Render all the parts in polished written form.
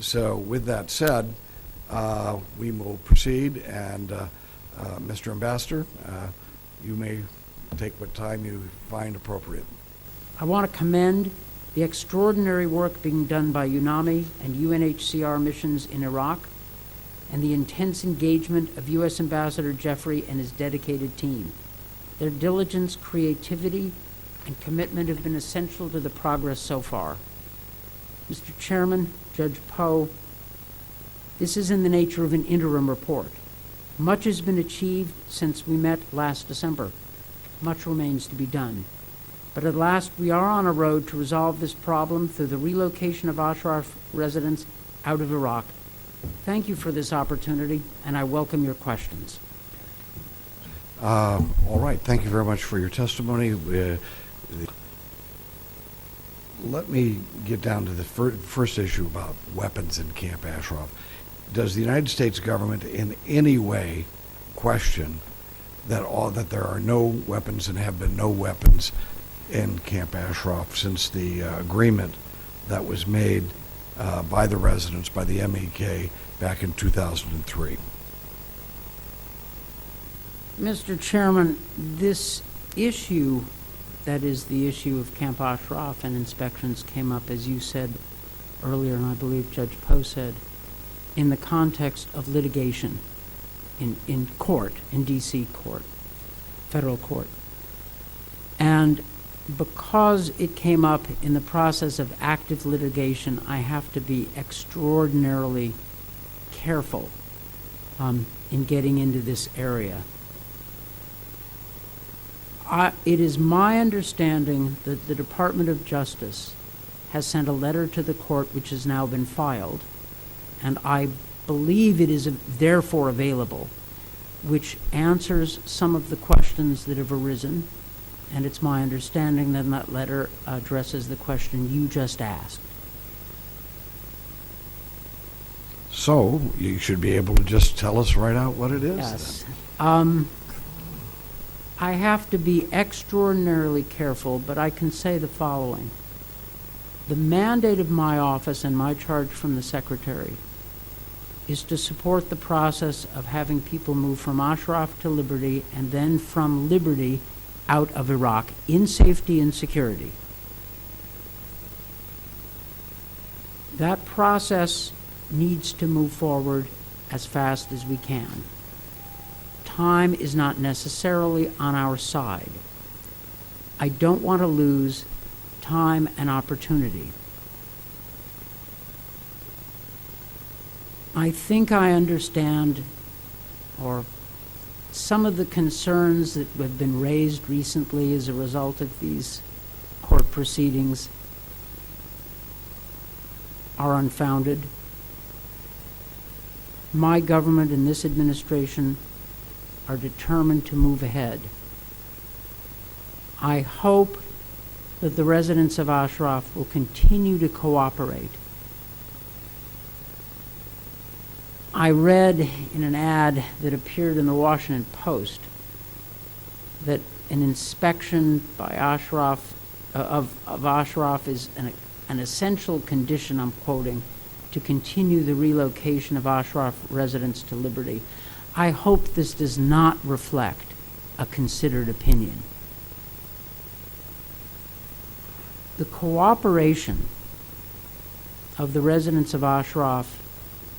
So with that said, we will proceed, and Mr. Ambassador, you may take what time you find appropriate. I want to commend the extraordinary work being done by UNAMI and UNHCR missions in Iraq, and the intense engagement of U.S. Ambassador Jeffrey and his dedicated team. Their diligence, creativity, and commitment have been essential to the progress so far. Mr. Chairman, Judge Poe, this is in the nature of an interim report. Much has been achieved since we met last December. Much remains to be done. But at last, we are on a road to resolve this problem through the relocation of Ashraf residents out of Iraq. Thank you for this opportunity, and I welcome your questions. All right. Thank you very much for your testimony. Let me get down to the first issue about weapons in Camp Ashraf. Does the United States government in any way question that there are no weapons and have been no weapons in Camp Ashraf since the agreement that was made by the residents, by the MEK, back in 2003? Mr. Chairman, this issue, that is the issue of Camp Ashraf and inspections, came up, as you said earlier, and I believe Judge Poe said, in the context of litigation in court, in D.C. court, federal court. And because it came up in the process of active litigation, I have to be extraordinarily careful in getting into this area. It is my understanding that the Department of Justice has sent a letter to the court, which has now been filed, and I believe it is therefore available, which answers some of the questions that have arisen, and it's my understanding that that letter addresses the question you just asked. So you should be able to just tell us right out what it is. Yes. I have to be extraordinarily careful, but I can say the following. The mandate of my office and my charge from the Secretary is to support the process of having people move from Ashraf to Liberty and then from Liberty out of Iraq in safety and security. That process needs to move forward as fast as we can. Time is not necessarily on our side. I don't want to lose time and opportunity. I think I understand, or some of the concerns that have been raised recently as a result of these court proceedings are unfounded. My government and this administration are determined to move ahead. I hope that the residents of Ashraf will continue to cooperate. I read in an ad that appeared in the Washington Post that an inspection by Ashraf of Ashraf is an essential condition, I'm quoting, to continue the relocation of Ashraf residents to Liberty. I hope this does not reflect a considered opinion. The cooperation of the residents of Ashraf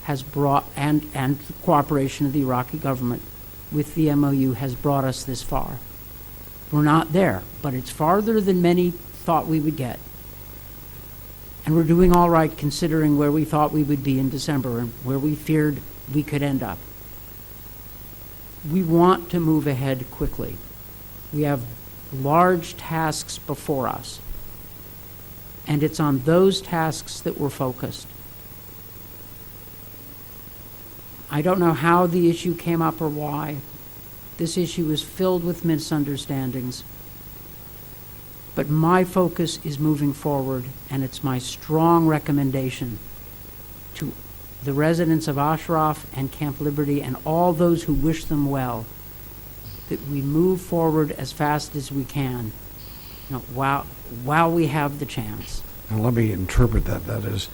has brought, and the cooperation of the Iraqi government with the MOU has brought us this far. We're not there, but it's farther than many thought we would get. And we're doing all right considering where we thought we would be in December and where we feared we could end up. We want to move ahead quickly. We have large tasks before us, and it's on those tasks that we're focused. I don't know how the issue came up or why. This issue is filled with misunderstandings. But my focus is moving forward, and it's my strong recommendation to the residents of Ashraf and Camp Liberty and all those who wish them well that we move forward as fast as we can, while we have the chance. Now let me interpret that. That is,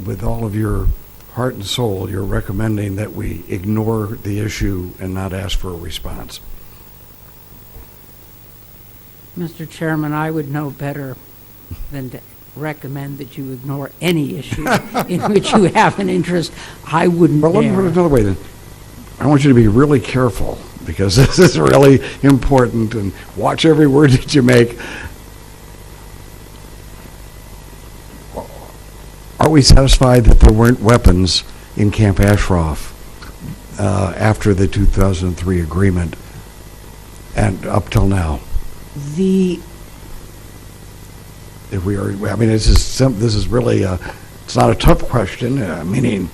with all of your heart and soul, you're recommending that we ignore the issue and not ask for a response. Mr. Chairman, I would know better than to recommend that you ignore any issue in which you have an interest. I wouldn't Well, let me put it dare. another way then. I want you to be really careful, because this is really important, and watch every word that you make. Are we satisfied that there weren't weapons in Camp Ashraf after the 2003 agreement and up till now? If we are, I mean, this is really it's not a tough question. Meaning,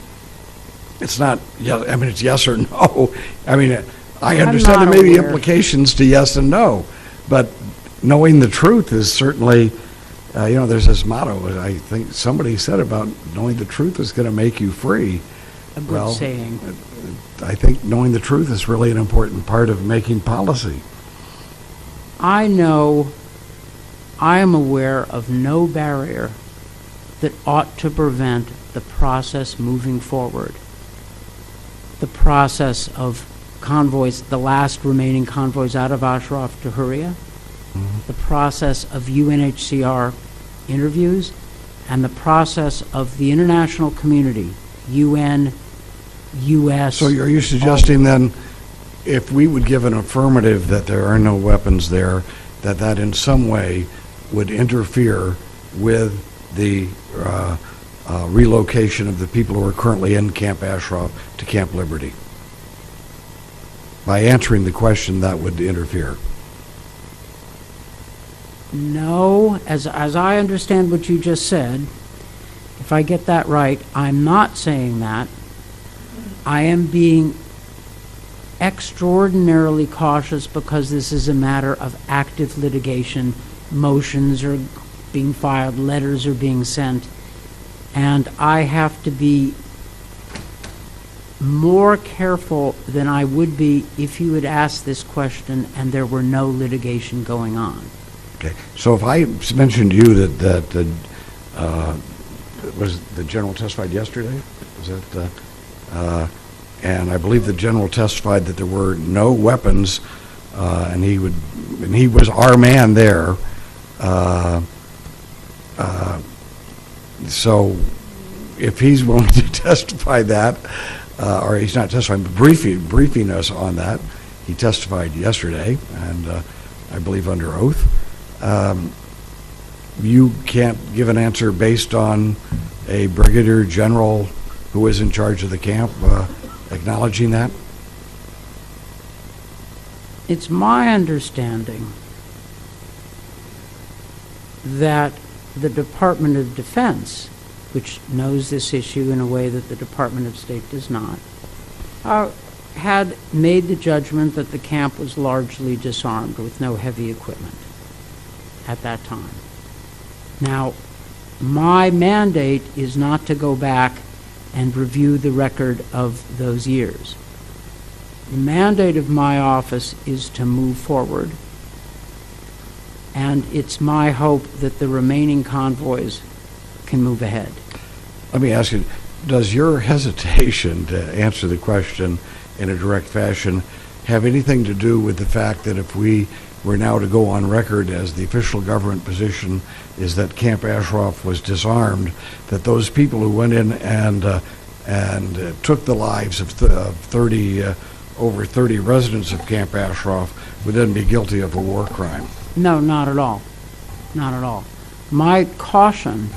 it's not. Yeah, I mean, it's yes or no. I mean, I understand there not may be aware. implications to yes and no, but knowing the truth is certainly. There's this motto, I think somebody said, about knowing the truth is going to make you free. A good saying. I think knowing the truth is really an important part of making policy. I am aware of no barrier that ought to prevent the process moving forward. The process of convoys, the last remaining convoys out of Ashraf to Huria, the process of UNHCR interviews, and the process of the international community, UN, U.S. So are you suggesting then, if we would give an affirmative that there are no weapons there, that in some way would interfere with the relocation of the people who are currently in Camp Ashraf to Camp Liberty? By answering the question, that would interfere. No, as I understand what you just said, if I get that right, I'm not saying that. I am being extraordinarily cautious because this is a matter of active litigation. Motions are being filed, letters are being sent, and I have to be more careful than I would be if you had asked this question and there were no litigation going on. Okay. So if I mentioned to you that was the general testified yesterday? Was that? And I believe the general testified that there were no weapons, and he was our man there. So if he's willing to testify that, or he's not testifying, but briefing us on that, he testified yesterday, and I believe under oath. You can't give an answer based on a brigadier general who was in charge of the camp acknowledging that? It's my understanding that the Department of Defense, which knows this issue in a way that the Department of State does not, had made the judgment that the camp was largely disarmed with no heavy equipment at that time. Now, my mandate is not to go back and review the record of those years. The mandate of my office is to move forward, and it's my hope that the remaining convoys can move ahead. Let me ask you, does your hesitation to answer the question in a direct fashion have anything to do with the fact that if we were now to go on record as the official government position is that Camp Ashraf was disarmed, that those people who went in and took the lives of over 30 residents of Camp Ashraf would then be guilty of a war crime? No, not at all. Not at all. My caution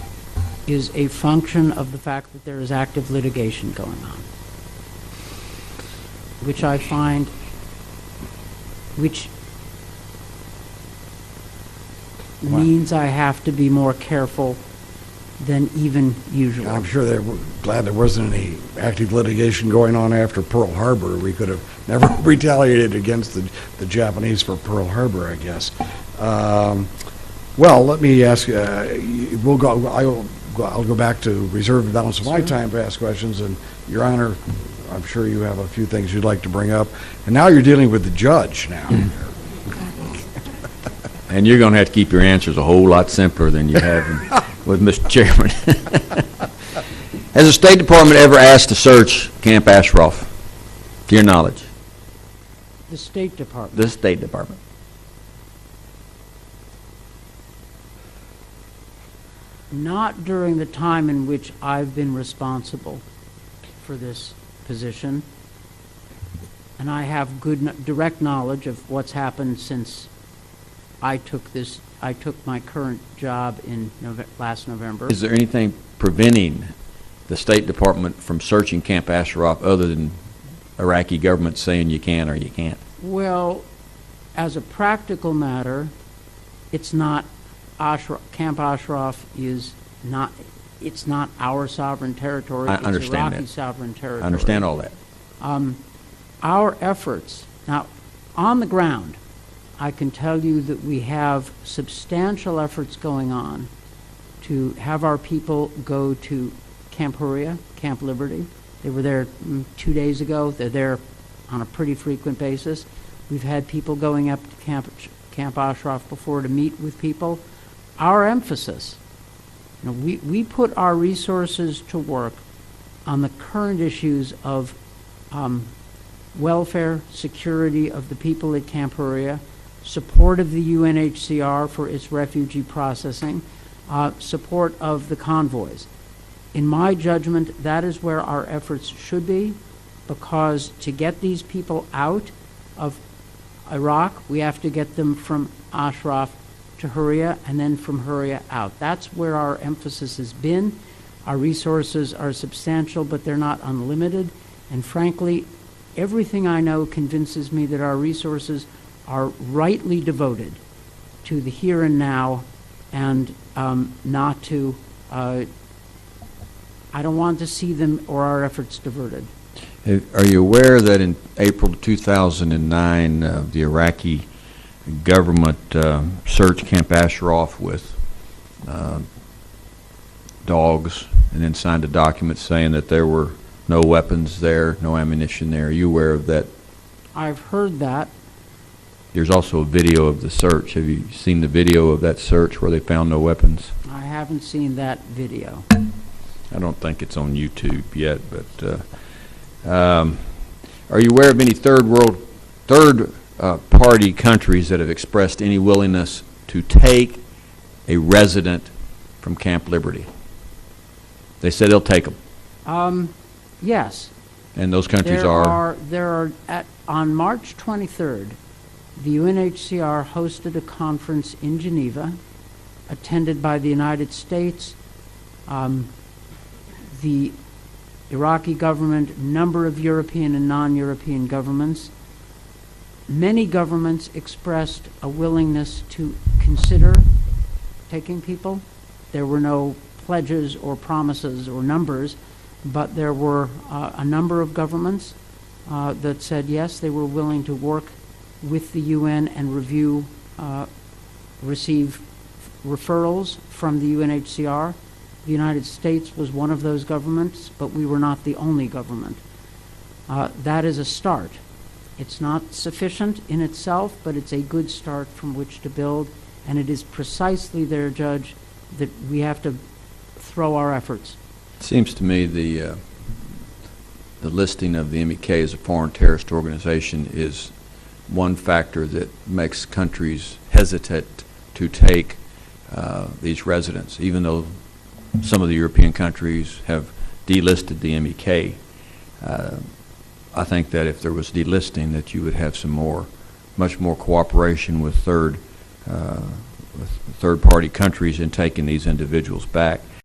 is a function of the fact that there is active litigation going on, which I find, which means I have to be more careful than even usual. I'm sure they're glad there wasn't any active litigation going on after Pearl Harbor. We could have never retaliated against the Japanese for Pearl Harbor, I guess. Well, let me ask. I'll go back to reserve the balance of my time to ask questions. And Your Honor, I'm sure you have a few things you'd like to bring up. And now you're dealing with the judge now. And you're going to have to keep your answers a whole lot simpler than you have with Mr. Chairman. Has the State Department ever asked to search Camp Ashraf, to your knowledge? The State Department. The State Department. Not during the time in which I've been responsible for this position, and I have good direct knowledge of what's happened since I took my current job in last November. Is there anything preventing the State Department from searching Camp Ashraf other than Iraqi government saying you can or you can't? Well, as a practical matter, it's not Camp Ashraf is not. It's not our sovereign territory. I it's understand Iraqi that. sovereign territory. I understand all that. Our efforts now on the ground, I can tell you that we have substantial efforts going on to have our people go to Camp Huria, Camp Liberty. They were there 2 days ago. They're there on a pretty frequent basis. We've had people going up to Camp Ashraf before to meet with people. Our emphasis, we put our resources to work on the current issues of welfare, security of the people at Camp Huria, support of the UNHCR for its refugee processing, support of the convoys. In my judgment, that is where our efforts should be, because to get these people out of Iraq, we have to get them from Ashraf to Huria and then from Huria out. That's where our emphasis has been. Our resources are substantial, but they're not unlimited. And frankly, everything I know convinces me that our resources are rightly devoted to the here and now and not to, I don't want to see them or our efforts diverted. Are you aware that in April 2009, the Iraqi government searched Camp Ashraf with dogs and then signed a document saying that there were no weapons there, no ammunition there? Are you aware of that? I've heard that. There's also a video of the search. Have you seen the video of that search where they found no weapons? I haven't seen that video. I don't think it's on YouTube yet, but are you aware of any third-party countries that have expressed any willingness to take a resident from Camp Liberty? They said they'll take them. Yes. And those countries on March 23rd, the UNHCR hosted a conference in Geneva, attended by the United States, the Iraqi government, a number of European and non-European governments. Many governments expressed a willingness to consider taking people. There were no pledges or promises or numbers, but there were a number of governments that said yes, they were willing to work with the UN and receive referrals from the UNHCR. The United States was one of those governments, but we were not the only government. That is a start. It's not sufficient in itself, but it's a good start from which to build, and it is precisely there, Judge, that we have to throw our efforts. It seems to me the listing of the MEK as a foreign terrorist organization is one factor that makes countries hesitate to take these residents, even though some of the European countries have delisted the MEK. I think that if there was delisting, that you would have much more cooperation with third-party countries in taking these individuals back.